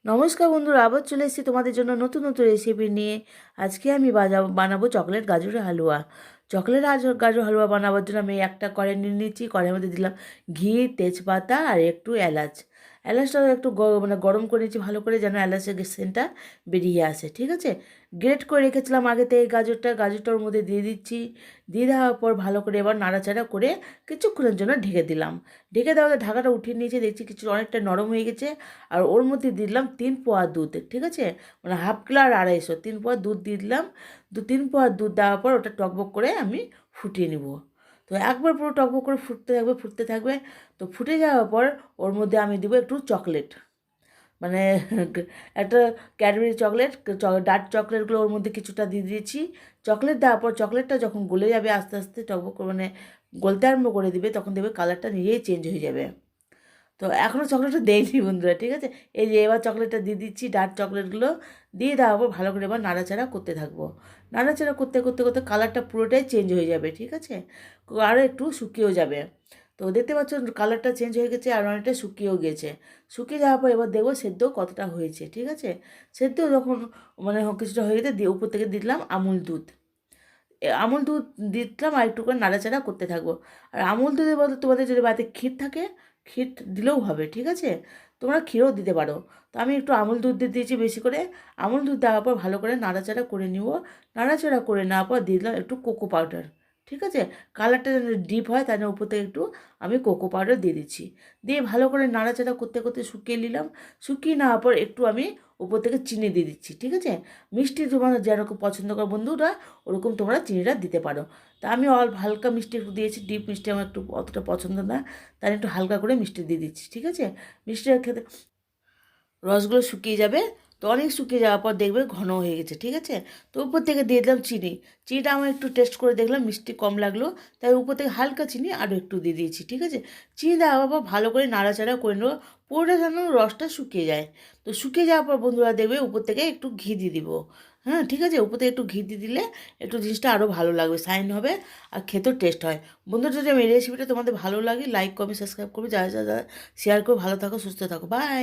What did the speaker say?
নমস্কার বন্ধুরা, আবার চলে এসেছি তোমাদের জন্য নতুন নতুন রেসিপি নিয়ে। আজকে আমি বানাবো চকলেট গাজরের হালুয়া। চকলেট গাজর হালুয়া বানাবার জন্য আমি একটা কড়াই নিয়ে নিচ্ছি। কড়াইয়ের মধ্যে দিলাম ঘি, তেজপাতা আর একটু এলাচ। এলাচটা একটু গরম করে নিচ্ছি ভালো করে, যেন এলাচের সেন্টটা বেরিয়ে আসে। ঠিক আছে, গ্রেট করে রেখেছিলাম আগেতে এই গাজরটার মধ্যে দিয়ে দিচ্ছি। দিয়ে দেওয়ার পর ভালো করে এবার নাড়াচাড়া করে কিছুক্ষণের জন্য ঢেকে দিলাম। ঢেকে দেওয়ার ঢাকাটা উঠিয়ে নিয়েছি, দেখছি কিছু অনেকটা নরম হয়ে গেছে। আর ওর মধ্যে দিলাম 3 পোয়া দুধ। ঠিক আছে, মানে হাফ কিলো আর 250, 3 পোয়া দুধ দিয়ে দিলাম। 3 পোয়া দুধ দেওয়ার পর ওটা টকবক করে আমি ফুটিয়ে নিব। তো একবার পুরো টকবক করে ফুটতে থাকবে। তো ফুটে যাওয়ার পর ওর মধ্যে আমি দিব একটু চকলেট, মানে একটা ক্যাডবেরি চকলেট, ডার্ক চকলেটগুলো ওর মধ্যে কিছুটা দিয়ে দিয়েছি। চকলেট দেওয়ার পর চকলেটটা যখন গলে যাবে আস্তে আস্তে টকবক মানে গলতে আরম্ভ করে দিবে, তখন দেখবে কালারটা নিজেই চেঞ্জ হয়ে যাবে। তো এখনও চকলেটটা দেয়নি বন্ধুরা। ঠিক আছে, এই যে এবার চকলেটটা দিয়ে দিচ্ছি, ডার্ক চকলেটগুলো দিয়ে দেওয়ার পর ভালো করে এবার নাড়াচাড়া করতে থাকবো। নাড়াচাড়া করতে করতে করতে কালারটা পুরোটাই চেঞ্জ হয়ে যাবে। ঠিক আছে, আরও একটু শুকিয়েও যাবে। তো দেখতে পাচ্ছ কালারটা চেঞ্জ হয়ে গেছে আর অনেকটা শুকিয়েও গেছে। শুকিয়ে যাওয়ার পর এবার দেখবো সেদ্ধ কতটা হয়েছে। ঠিক আছে, সেদ্ধ যখন কিছুটা হয়ে গেছে দিয়ে উপর থেকে দিলাম আমুল দুধ। আমুল দুধ দিলাম আর একটু করে নাড়াচাড়া করতে থাকবো। আর আমুল দুধের বদলে তোমাদের যদি বাড়িতে ক্ষীর থাকে, ক্ষীর দিলেও হবে। ঠিক আছে, তোমরা ক্ষীরও দিতে পারো। তো আমি একটু আমুল দুধ দিয়ে দিয়েছি বেশি করে। আমুল দুধ দেওয়ার পর ভালো করে নাড়াচাড়া করে নিব। নাড়াচাড়া করে নেওয়ার পর দিয়ে দিলাম একটু কোকো পাউডার। ঠিক আছে, কালারটা যেন ডিপ হয় তার জন্য উপর থেকে একটু আমি কোকো পাউডার দিয়ে দিচ্ছি। দিয়ে ভালো করে নাড়াচাড়া করতে করতে শুকিয়ে নিলাম। শুকিয়ে নেওয়ার পর একটু আমি উপর থেকে চিনি দিয়ে দিচ্ছি। ঠিক আছে, মিষ্টি তোমার যেরকম পছন্দ করো বন্ধুরা ওরকম তোমরা চিনিটা দিতে পারো। তা আমি অল্প হালকা মিষ্টি একটু দিয়েছি, ডিপ মিষ্টি আমার একটু অতটা পছন্দ না, তাই একটু হালকা করে মিষ্টি দিয়ে দিচ্ছি। ঠিক আছে, মিষ্টিটা খেতে রসগুলো শুকিয়ে যাবে। তো অনেক শুকিয়ে যাওয়ার পর দেখবে ঘন হয়ে গেছে। ঠিক আছে, তো উপর থেকে দিয়ে দিলাম চিনি। চিনিটা আমার একটু টেস্ট করে দেখলাম মিষ্টি কম লাগলো, তাই উপর থেকে হালকা চিনি আরও একটু দিয়ে দিয়েছি। ঠিক আছে, চিনি দেওয়ার পর ভালো করে নাড়াচাড়া করে নেবো, পুরোটা যেন রসটা শুকিয়ে যায়। তো শুকিয়ে যাওয়ার পর বন্ধুরা দেখবে উপর থেকে একটু ঘি দিয়ে দিব। হ্যাঁ, ঠিক আছে, উপর থেকে একটু ঘি দিয়ে দিলে একটু জিনিসটা আরও ভালো লাগবে, শাইন হবে আর খেতেও টেস্ট হয়। বন্ধুরা যদি আমি এই রেসিপিটা তোমাদের ভালো লাগে লাইক কমেন্ট সাবস্ক্রাইব করবে, যারা যারা শেয়ার করে ভালো থাকো সুস্থ থাকো। বাই।